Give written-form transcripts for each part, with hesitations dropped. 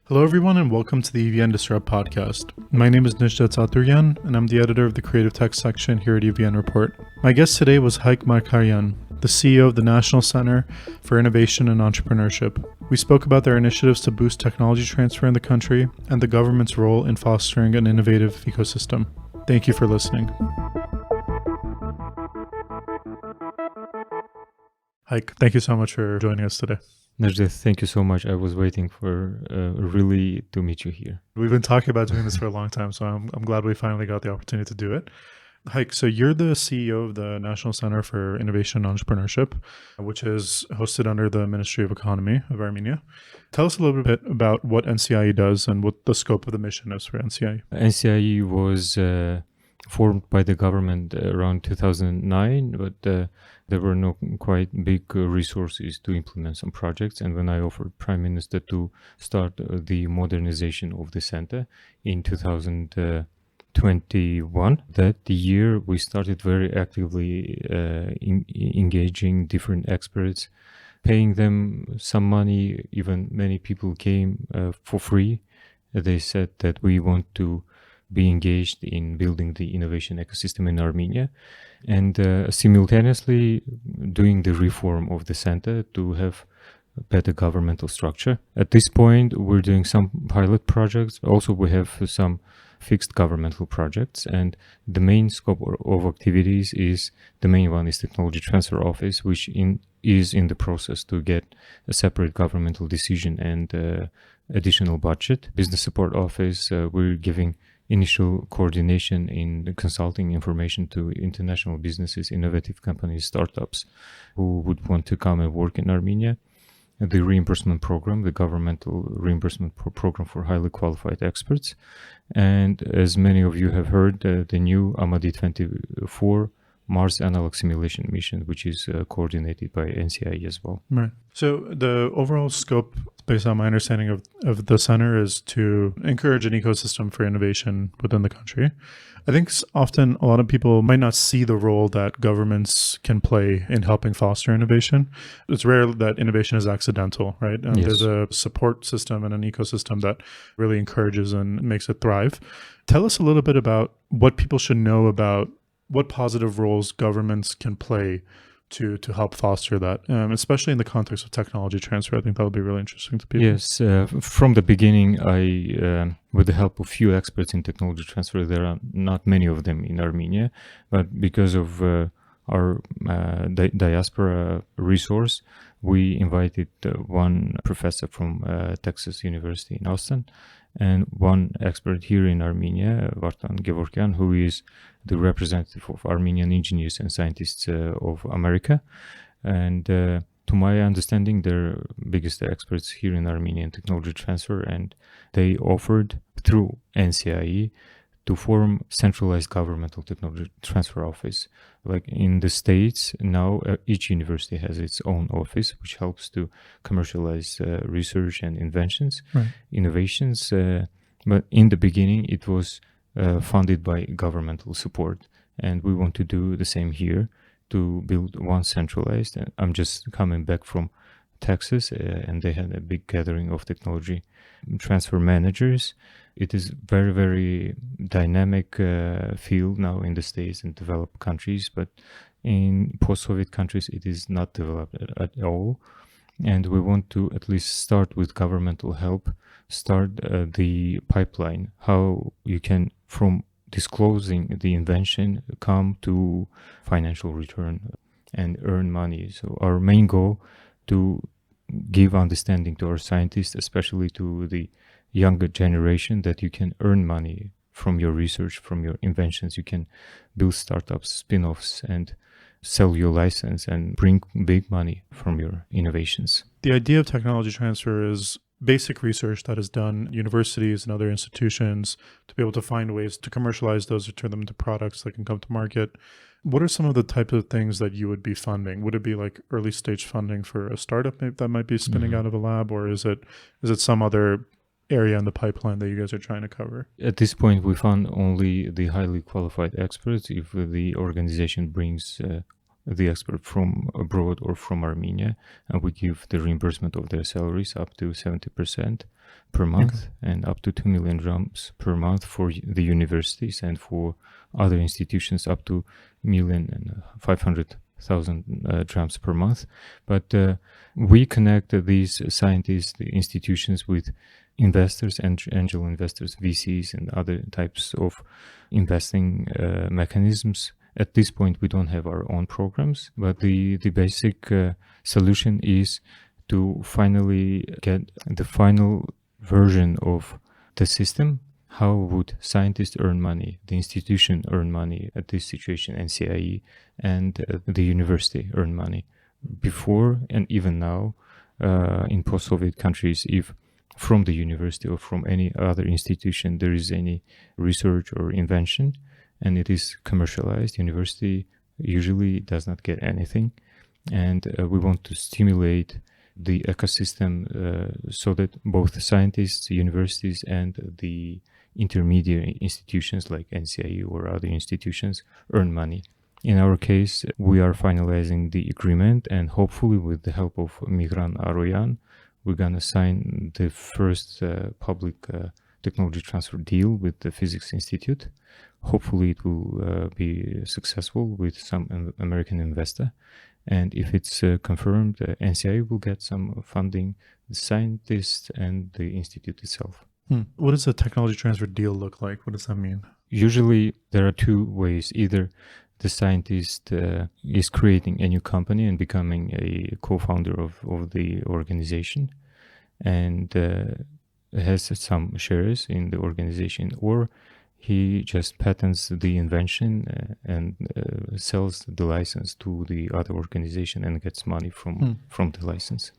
Hello everyone and welcome to the EVN Disrupt podcast. My name is Nishdat Saturyan and I'm the editor of the creative tech section here at EVN Report. My guest today was Hayk Margaryan, the CEO of the National Center for Innovation and Entrepreneurship. We spoke about their initiatives to boost technology transfer in the country and the government's role in fostering an innovative ecosystem. Thank you for listening. Hayk, thank you so much for joining us today. Najdat, thank you so much. I was waiting for really to meet you here. We've been talking about doing this for a long time, so I'm glad we finally got the opportunity to do it. Hayk, so you're the CEO of the National Center for Innovation and Entrepreneurship, which is hosted under the Ministry of Economy of Armenia. Tell us a little bit about what NCIE does and what the scope of the mission is for NCIE. NCIE was formed by the government around 2009, but there were no quite big resources to implement some projects. And when I offered Prime Minister to start the modernization of the center in 2021, that year we started very actively engaging different experts, paying them some money. Even many people came for free. They said that we want to be engaged in building the innovation ecosystem in Armenia and simultaneously doing the reform of the center to have better governmental structure. At this point, we're doing some pilot projects. Also, we have some fixed governmental projects, and the main scope of activities is, the main one is Technology Transfer Office, which is in the process to get a separate governmental decision and additional budget. Business Support Office, we're giving initial coordination in consulting information to international businesses, innovative companies, startups who would want to come and work in Armenia. The reimbursement program, the governmental reimbursement program for highly qualified experts. And as many of you have heard, the new Amadi 24 Mars Analog Simulation Mission, which is coordinated by NCIE as well. Right. So the overall scope, based on my understanding of the center, is to encourage an ecosystem for innovation within the country. I think often a lot of people might not see the role that governments can play in helping foster innovation. It's rare that innovation is accidental, right? And Yes. There's a support system and an ecosystem that really encourages and makes it thrive. Tell us a little bit about what people should know about what positive roles governments can play to help foster that, especially in the context of technology transfer. I think that would be really interesting to people. Yes, from the beginning, I, with the help of few experts in technology transfer, there are not many of them in Armenia, but because of our diaspora resource, we invited one professor from Texas University in Austin and one expert here in Armenia, Vartan Gevorkyan, who is the representative of Armenian engineers and scientists of America. And to my understanding, they're biggest experts here in Armenian technology transfer, and they offered through NCIE to form centralized governmental technology transfer office. Like in the States, now each university has its own office, which helps to commercialize research and innovations. But in the beginning, it was funded by governmental support. And we want to do the same here to build one centralized. I'm just coming back from Texas, and they had a big gathering of technology transfer managers. It is very, very dynamic field now in the States and developed countries, but in post-Soviet countries, it is not developed at all. And we want to at least start with governmental help, start the pipeline, how you can, from disclosing the invention, come to financial return and earn money. So our main goal to give understanding to our scientists, especially to the younger generation, that you can earn money from your research, from your inventions. You can build startups, spin-offs, and sell your license and bring big money from your innovations. The idea of technology transfer is basic research that is done at universities and other institutions to be able to find ways to commercialize those or turn them into products that can come to market. What are some of the types of things that you would be funding? Would it be like early stage funding for a startup that might be spinning out of a lab, or is it some other area in the pipeline that you guys are trying to cover? At this point, we fund only the highly qualified experts. If the organization brings the expert from abroad or from Armenia, and we give the reimbursement of their salaries up to 70% per month and up to 2 million drams per month for the universities, and for other institutions up to 1,500,000 drams per month. But we connect these scientists, the institutions, with investors and angel investors, VCs, and other types of investing mechanisms. At this point, we don't have our own programs, but the basic solution is to finally get the final version of the system. How would scientists earn money, the institution earn money at this situation, NCIE, and the university earn money? Before and even now, in post-Soviet countries, if from the university or from any other institution there is any research or invention and it is commercialized, university usually does not get anything. And we want to stimulate the ecosystem so that both scientists, universities, and the intermediate institutions like NCIE or other institutions earn money. In our case, we are finalizing the agreement, and hopefully with the help of Migran Aroyan, we're going to sign the first public technology transfer deal with the Physics Institute. Hopefully it will be successful with some American investor. And if it's confirmed, NCIE will get some funding, the scientists and the institute itself. What does a technology transfer deal look like? What does that mean? Usually there are two ways. Either the scientist is creating a new company and becoming a co-founder of the organization and has some shares in the organization, or he just patents the invention and sells the license to the other organization and gets money from the license.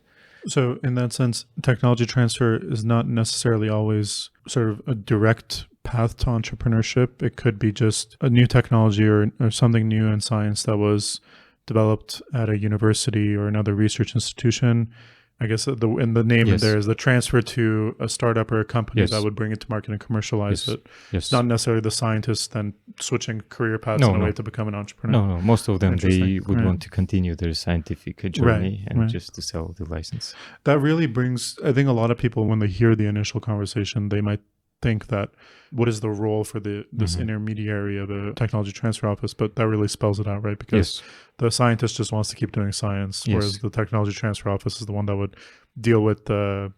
So in that sense, technology transfer is not necessarily always sort of a direct path to entrepreneurship. It could be just a new technology or something new in science that was developed at a university or another research institution. I guess the name Yes. there is the transfer to a startup or a company Yes. that would bring it to market and commercialize Yes. it. Yes. It's not necessarily the scientist then switching career paths in a way to become an entrepreneur. No. Most of them, they Interesting. would Right. want to continue their scientific journey and just to sell the license. That really brings, I think a lot of people, when they hear the initial conversation, they might think that what is the role for this intermediary of a technology transfer office, but that really spells it out, right? Because the scientist just wants to keep doing science, whereas the technology transfer office is the one that would deal with the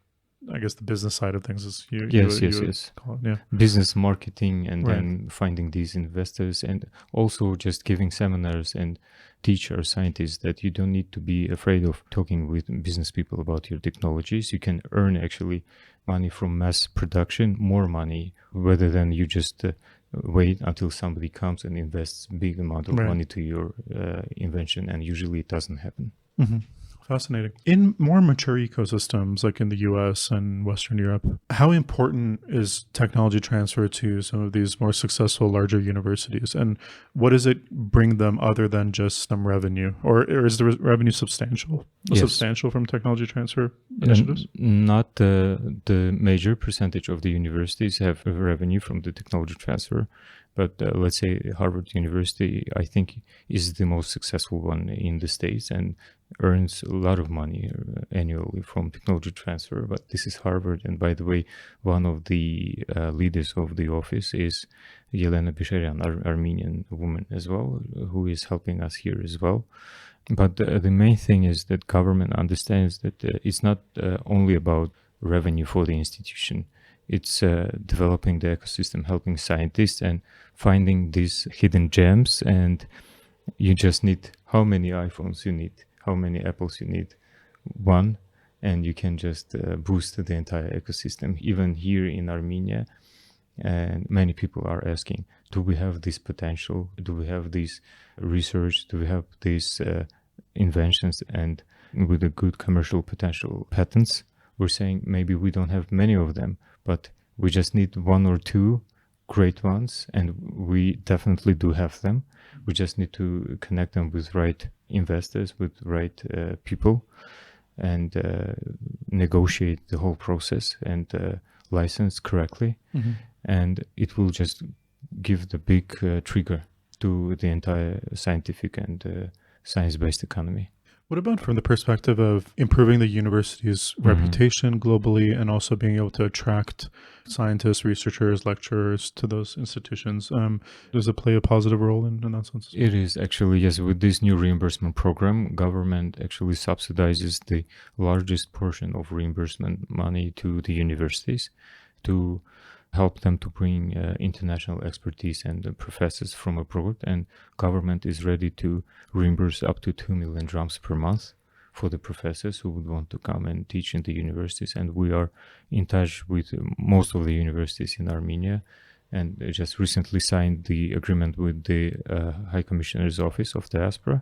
business side of things, as you would call it. Business marketing, and then finding these investors, and also just giving seminars and teach our scientists that you don't need to be afraid of talking with business people about your technologies. You can earn actually money from mass production, more money, rather than you just wait until somebody comes and invests big amount of money to your invention, and usually it doesn't happen. Fascinating. In more mature ecosystems like in the US and Western Europe, how important is technology transfer to some of these more successful larger universities? And what does it bring them other than just some revenue? Or is the revenue substantial? Substantial from technology transfer initiatives? Not the major percentage of the universities have revenue from the technology transfer. But let's say Harvard University, I think, is the most successful one in the States and earns a lot of money annually from technology transfer. But this is Harvard. And by the way, one of the leaders of the office is Yelena Bisharian, Armenian woman as well, who is helping us here as well. But the main thing is that government understands that it's not only about revenue for the institution. It's developing the ecosystem, helping scientists and finding these hidden gems. And you just need how many iPhones you need, how many Apples you need. One, and you can just boost the entire ecosystem. Even here in Armenia, and many people are asking, do we have this potential? Do we have this research? Do we have these inventions and with a good commercial potential patents? We're saying maybe we don't have many of them, but we just need one or two great ones, and we definitely do have them. We just need to connect them with right investors, with right people, and negotiate the whole process and license correctly. And it will just give the big trigger to the entire scientific and science-based economy. What about from the perspective of improving the university's reputation globally and also being able to attract scientists, researchers, lecturers to those institutions? Does it play a positive role in that sense? It is actually, yes. With this new reimbursement program, government actually subsidizes the largest portion of reimbursement money to the universities to help them to bring international expertise and professors from abroad. And government is ready to reimburse up to 2 million drams per month for the professors who would want to come and teach in the universities. And we are in touch with most of the universities in Armenia, and just recently signed the agreement with the High Commissioner's Office of Diaspora,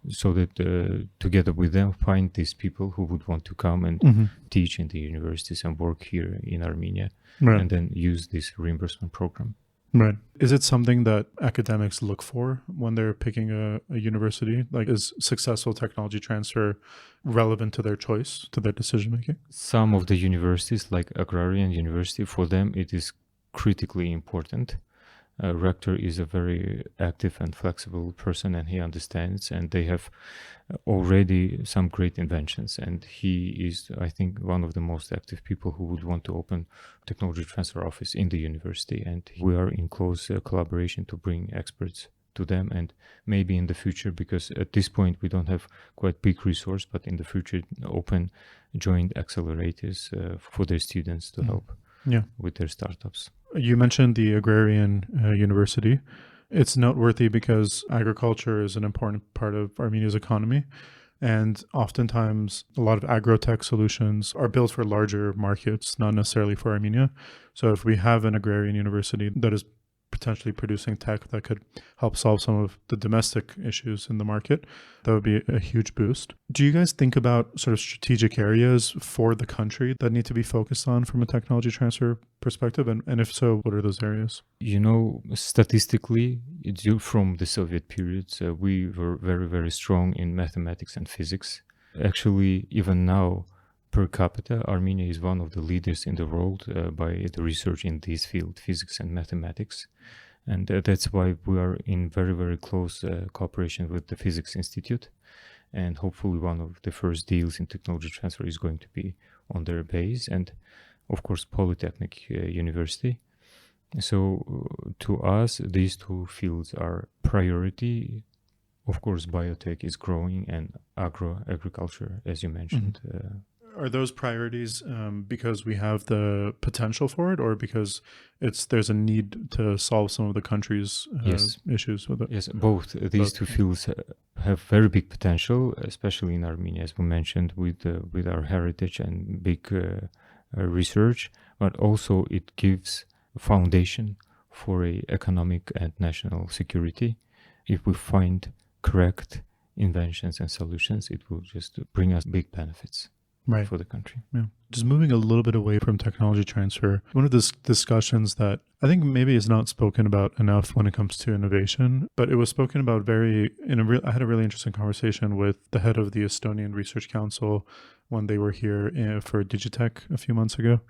so that together with them find these people who would want to come and teach in the universities and work here in Armenia, and then use this reimbursement program. Right. Is it something that academics look for when they're picking a university? Like, is successful technology transfer relevant to their choice, to their decision making? Some of the universities, like Agrarian University, for them it is critically important. Rector is a very active and flexible person, and he understands, and they have already some great inventions, and he is, I think, one of the most active people who would want to open technology transfer office in the university, and we are in close collaboration to bring experts to them, and maybe in the future, because at this point we don't have quite big resource, but in the future open joint accelerators for their students to help with their startups. You mentioned the Agrarian University. It's noteworthy because agriculture is an important part of Armenia's economy. And oftentimes, a lot of agrotech solutions are built for larger markets, not necessarily for Armenia. So if we have an agrarian university that is potentially producing tech that could help solve some of the domestic issues in the market, that would be a huge boost. Do you guys think about sort of strategic areas for the country that need to be focused on from a technology transfer perspective? And if so, what are those areas? You know, statistically, due from the Soviet periods, we were very, very strong in mathematics and physics. Actually, even now, per capita, Armenia is one of the leaders in the world by the research in this field, physics and mathematics. And that's why we are in very, very close cooperation with the Physics Institute. And hopefully one of the first deals in technology transfer is going to be on their base. And of course, Polytechnic University. So to us, these two fields are priority. Of course, biotech is growing, and agriculture, as you mentioned. Are those priorities because we have the potential for it, or because there's a need to solve some of the country's issues with it? Yes, both. These two fields have very big potential, especially in Armenia, as we mentioned, with our heritage and big research, but also it gives a foundation for a economic and national security. If we find correct inventions and solutions, it will just bring us big benefits. Right. For the country. Yeah. Just moving a little bit away from technology transfer, one of the discussions that I think maybe is not spoken about enough when it comes to innovation, but it was spoken about I had a really interesting conversation with the head of the Estonian Research Council when they were here for Digitech a few months ago.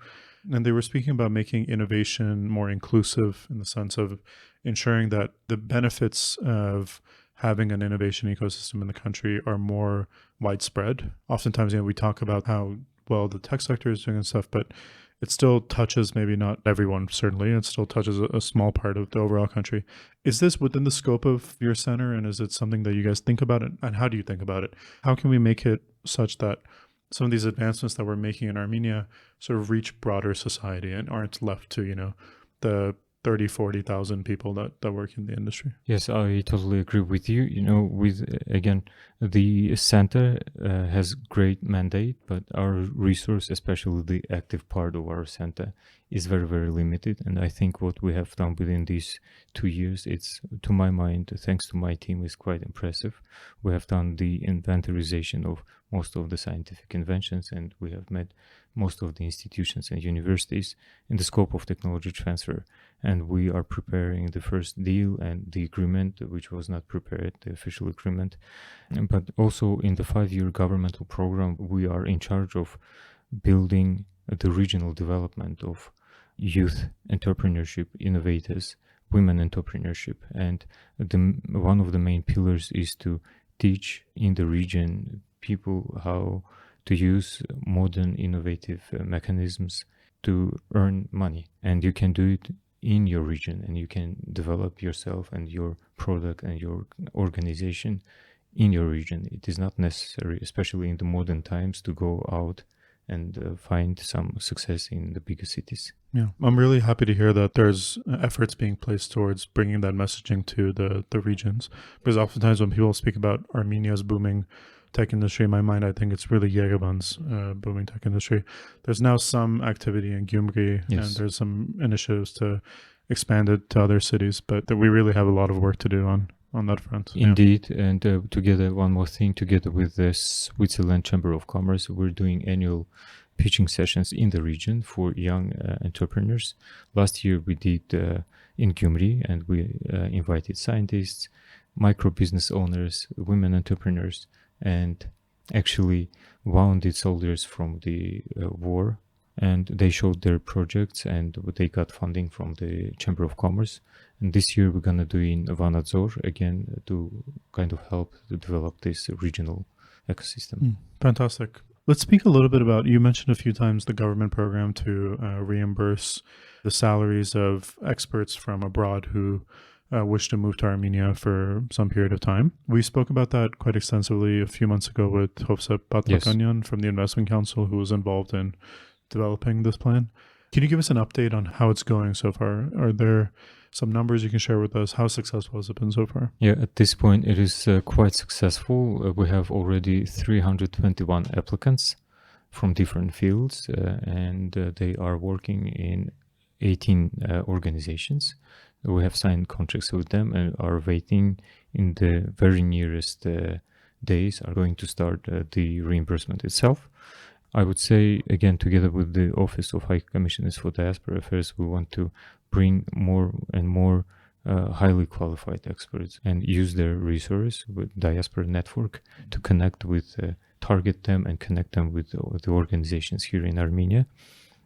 And they were speaking about making innovation more inclusive in the sense of ensuring that the benefits of having an innovation ecosystem in the country are more widespread. Oftentimes, we talk about how well the tech sector is doing and stuff, but it still touches maybe not everyone, certainly. It still touches a small part of the overall country. Is this within the scope of your center, and is it something that you guys think about it? And how do you think about it? How can we make it such that some of these advancements that we're making in Armenia sort of reach broader society and aren't left to, the 30, 40,000 people that work in the industry? Yes, I totally agree with you. The center has great mandate, but our resource, especially the active part of our center, is very, very limited. And I think what we have done within these 2 years, it's, to my mind, thanks to my team, is quite impressive. We have done the inventorization of most of the scientific inventions, and we have met most of the institutions and universities in the scope of technology transfer. And we are preparing the first deal and the agreement, which was not prepared, the official agreement. But also in the 5-year governmental program, we are in charge of building the regional development of youth entrepreneurship, innovators, women entrepreneurship. And one of the main pillars is to teach in the region people how to use modern innovative mechanisms to earn money. And you can do it in your region, and you can develop yourself and your product and your organization in your region. It is not necessary, especially in the modern times, to go out and find some success in the bigger cities. Yeah, I'm really happy to hear that there's efforts being placed towards bringing that messaging to the regions. Because oftentimes when people speak about Armenia's booming tech industry, in my mind, I think it's really Yerevan's booming tech industry. There's now some activity in Gyumri, and there's some initiatives to expand it to other cities, but we really have a lot of work to do on that front. Indeed, and together, one more thing, together with the Switzerland Chamber of Commerce, we're doing annual pitching sessions in the region for young entrepreneurs. Last year we did in Gyumri, and we invited scientists, micro business owners, women entrepreneurs, and actually wounded soldiers from the war. And they showed their projects, and they got funding from the Chamber of Commerce. And this year we're going to do in Vanadzor again to kind of help to develop this regional ecosystem. Fantastic. Let's speak a little bit about, you mentioned a few times the government program to reimburse the salaries of experts from abroad who wish to move to Armenia for some period of time. We spoke about that quite extensively a few months ago with Hovsep Patlakanyan from the Investment Council, who was involved in developing this plan. Can you give us an update on how it's going so far? Are there some numbers you can share with us? How successful has it been so far? Yeah, at this point it is quite successful. We have already 321 applicants from different fields, and they are working in 18 organizations. We have signed contracts with them and are waiting in the very nearest days are going to start the reimbursement itself. I would say, again, together with the Office of High Commissioners for Diaspora Affairs, we want to bring more and more highly qualified experts and use their resource with Diaspora Network to connect with, target them and connect them with the organizations here in Armenia.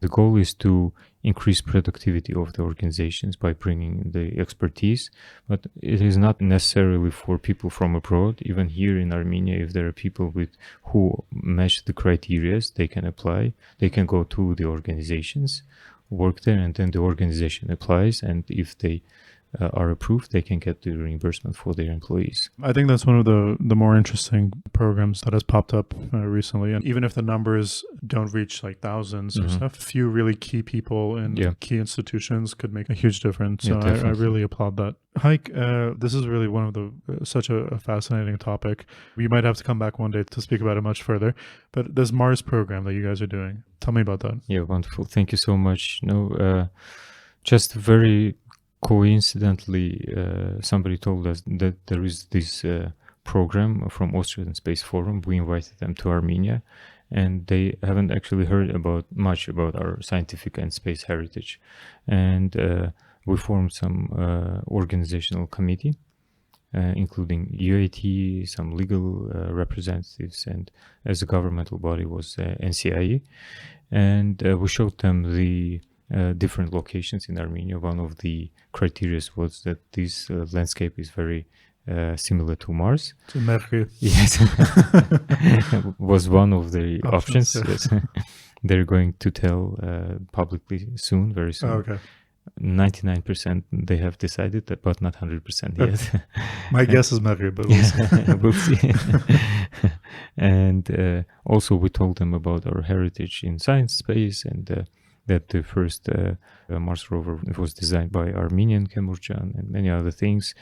The goal is to increase productivity of the organizations by bringing the expertise, but it is not necessarily for people from abroad. Even here in Armenia, if there are people who match the criteria, they can apply. They can go to the organizations, work there, and then the organization applies. And if they are approved, they can get the reimbursement for their employees. I think that's one of the more interesting programs that has popped up recently. And even if the numbers don't reach like thousands or stuff, a few really key people in key institutions could make a huge difference. So I really applaud that. Hayk, this is really one of such a fascinating topic. We might have to come back one day to speak about it much further. But this Mars program that you guys are doing, tell me about that. Yeah, wonderful. Thank you so much. Just very coincidentally, somebody told us that there is this program from Austrian Space Forum. We invited them to Armenia, and they haven't actually heard much about our scientific and space heritage. And we formed some organizational committee, including UAT, some legal representatives, and as a governmental body was NCIE. And we showed them the different locations in Armenia. One of the criteria was that this landscape is very similar to Mars. To Mercury. Yes, was one of the options. Yes. They're going to tell publicly soon, very soon. Oh, okay. 99% they have decided that, but not 100% yet. My guess is Mercury, but we'll see. We'll see. And also we told them about our heritage in science space, and that the first Mars rover was designed by Armenian Kemurjan and many other things.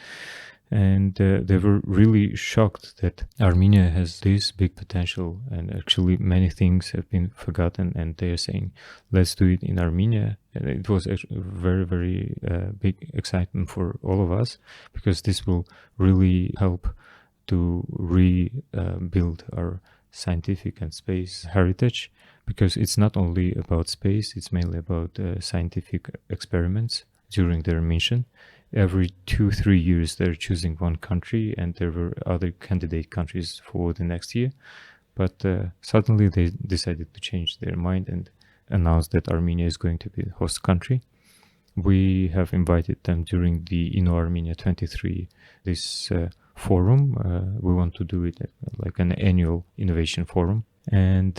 And they were really shocked that Armenia has this big potential, and actually many things have been forgotten, and they are saying, let's do it in Armenia. And it was actually very, very big excitement for all of us, because this will really help to rebuild our scientific and space heritage, because it's not only about space, it's mainly about scientific experiments during their mission. Every 2-3 years they're choosing one country, and there were other candidate countries for the next year, but suddenly they decided to change their mind and announced that Armenia is going to be the host country. We have invited them during the Armenia 23, this forum. We want to do it like an annual innovation forum. And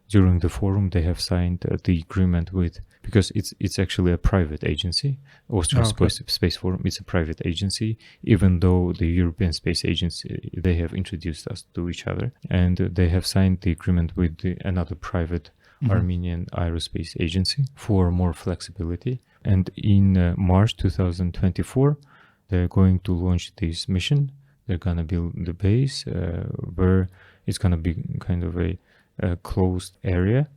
during the forum, they have signed the agreement with, because it's actually a private agency. Austrian Space Forum, it's a private agency, even though the European Space Agency, they have introduced us to each other. And they have signed the agreement with another private Armenian aerospace agency for more flexibility. And in March 2024, they're going to launch this mission. They're going to build the base where it's going to be kind of a closed area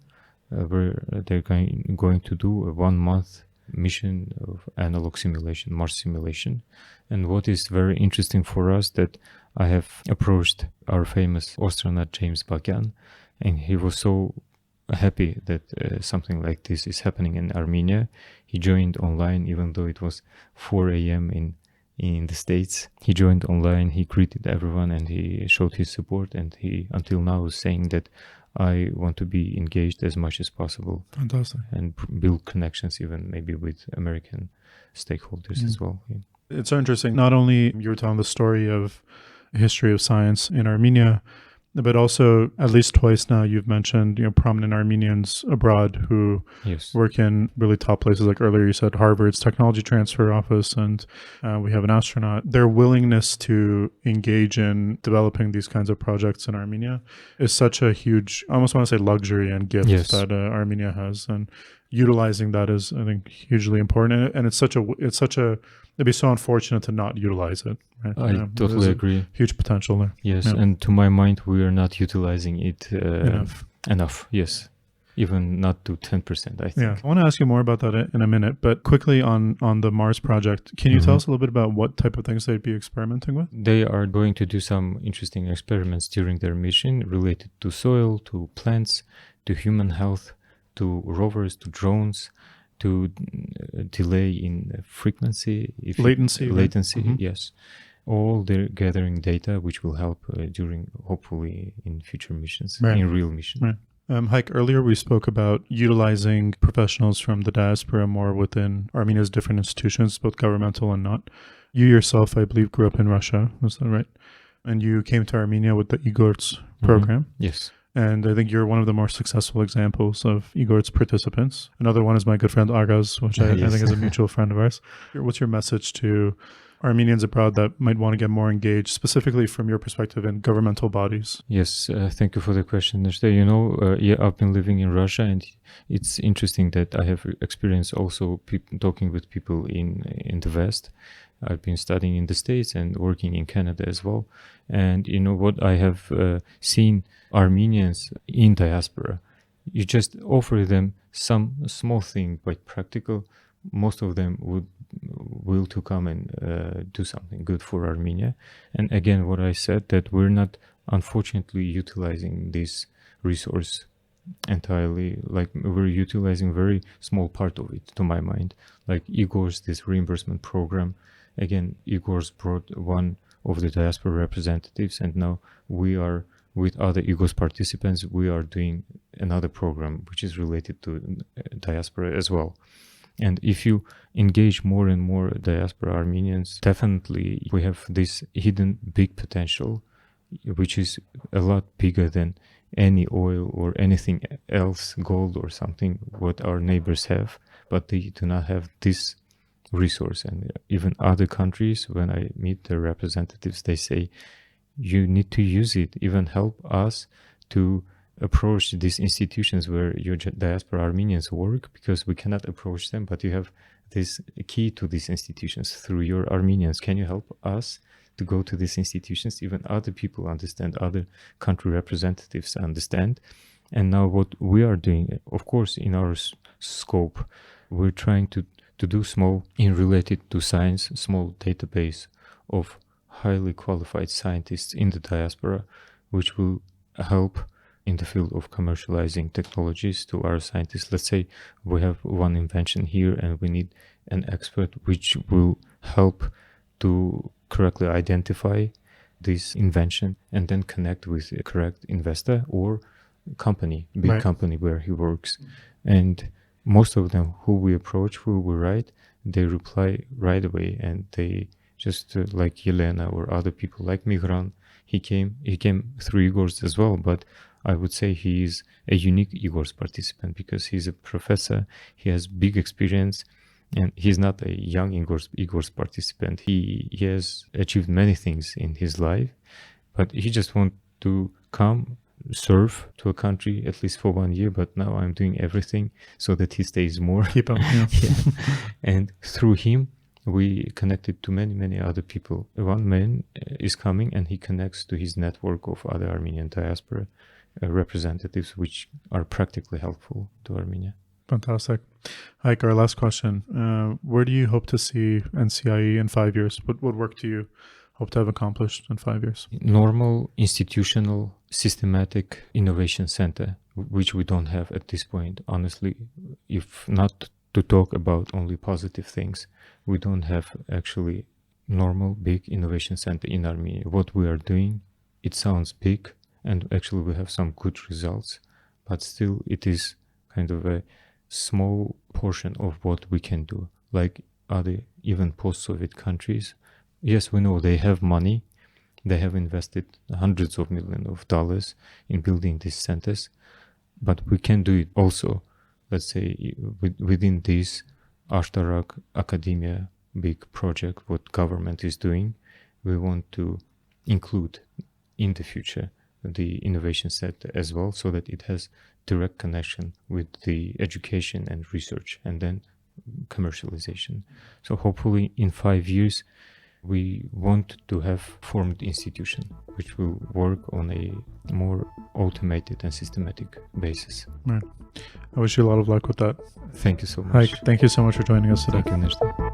where they're going to do a 1 month mission of analog simulation, Mars simulation. And what is very interesting for us, that I have approached our famous astronaut James Bagan, and he was so happy that something like this is happening in Armenia. He joined online, even though it was 4 a.m. in the States. He joined online, he greeted everyone, and he showed his support, and he until now is saying that I want to be engaged as much as possible. Fantastic. And build connections even maybe with American stakeholders as well. Yeah. It's so interesting. Not only you were telling the story of history of science in Armenia, but also at least twice now you've mentioned, prominent Armenians abroad who work in really top places. Like earlier you said Harvard's technology transfer office, and we have an astronaut. Their willingness to engage in developing these kinds of projects in Armenia is such a huge, I almost want to say luxury and gift that Armenia has, and utilizing that is, I think, hugely important. And it'd be so unfortunate to not utilize it. Right? I totally agree. Huge potential there. Yes, and to my mind, we are not utilizing it enough. Yes, even not to 10%, I think. Yeah, I want to ask you more about that in a minute, but quickly on the Mars project, can you tell us a little bit about what type of things they'd be experimenting with? They are going to do some interesting experiments during their mission related to soil, to plants, to human health, to rovers, to drones, to delay in frequency, latency, yes. All they're gathering data, which will help during, hopefully, in future missions, in real missions. Right. Hayk, earlier we spoke about utilizing professionals from the diaspora more within Armenia's different institutions, both governmental and not. You yourself, I believe, grew up in Russia. Is that right? And you came to Armenia with the Igor's program. Yes. And I think you're one of the more successful examples of Igor's participants. Another one is my good friend Agaz, which I think is a mutual friend of ours. What's your message to Armenians abroad that might want to get more engaged, specifically from your perspective in governmental bodies? Yes, thank you for the question, Nishte. I've been living in Russia, and it's interesting that I have experienced also talking with people in the West. I've been studying in the States and working in Canada as well. And what I have seen Armenians in diaspora, you just offer them some small thing, quite practical. Most of them will to come and do something good for Armenia. And again, what I said, that we're not unfortunately utilizing this resource entirely. Like, we're utilizing very small part of it, to my mind. Like Igor's, this reimbursement program. Again, Igor's brought one of the diaspora representatives, and now we are, with other Igor's participants, we are doing another program which is related to diaspora as well. And if you engage more and more diaspora Armenians, definitely we have this hidden big potential, which is a lot bigger than any oil or anything else, gold or something, what our neighbors have, but they do not have this resource. And even other countries, when I meet their representatives, they say, you need to use it, even help us to approach these institutions where your diaspora Armenians work, because we cannot approach them, but you have this key to these institutions through your Armenians. Can you help us to go to these institutions? Even other people understand, other country representatives understand. And now what we are doing, of course, in our scope, we're trying to do small, in related to science, small database of highly qualified scientists in the diaspora, which will help in the field of commercializing technologies to our scientists. Let's say we have one invention here and we need an expert which will help to correctly identify this invention and then connect with a correct investor or company, big company where he works. And most of them who we approach, who we write, they reply right away and they just like Yelena or other people like Migran. He came through Igor's as well, but I would say he is a unique Igor's participant because he's a professor, he has big experience, and he's not a young Igor's participant. He has achieved many things in his life, but he just wants to come serve to a country at least for 1 year, but now I'm doing everything so that he stays more. Keep him. Yeah. Yeah. And through him, we connected to many other people. One man is coming and he connects to his network of other Armenian diaspora representatives, which are practically helpful to Armenia. Fantastic. Hayk, our last question. Where do you hope to see NCIE in 5 years? What work do you hope to have accomplished in 5 years? Normal, institutional, systematic innovation center, which we don't have at this point. Honestly, if not to talk about only positive things, we don't have actually normal, big innovation center in Armenia. What we are doing, it sounds big, and actually we have some good results, but still it is kind of a small portion of what we can do. Like other even post-Soviet countries, yes, we know they have money, they have invested hundreds of millions of dollars in building these centers, but we can do it also, let's say, within this Ashtarak academia big project, what government is doing. We want to include in the future the innovation center as well, so that it has direct connection with the education and research and then commercialization. So hopefully in 5 years, we want to have formed institution which will work on a more automated and systematic basis. Right. I wish you a lot of luck with that. Thank you so much. Hayk, thank you so much for joining us today. Thank you, Nishta.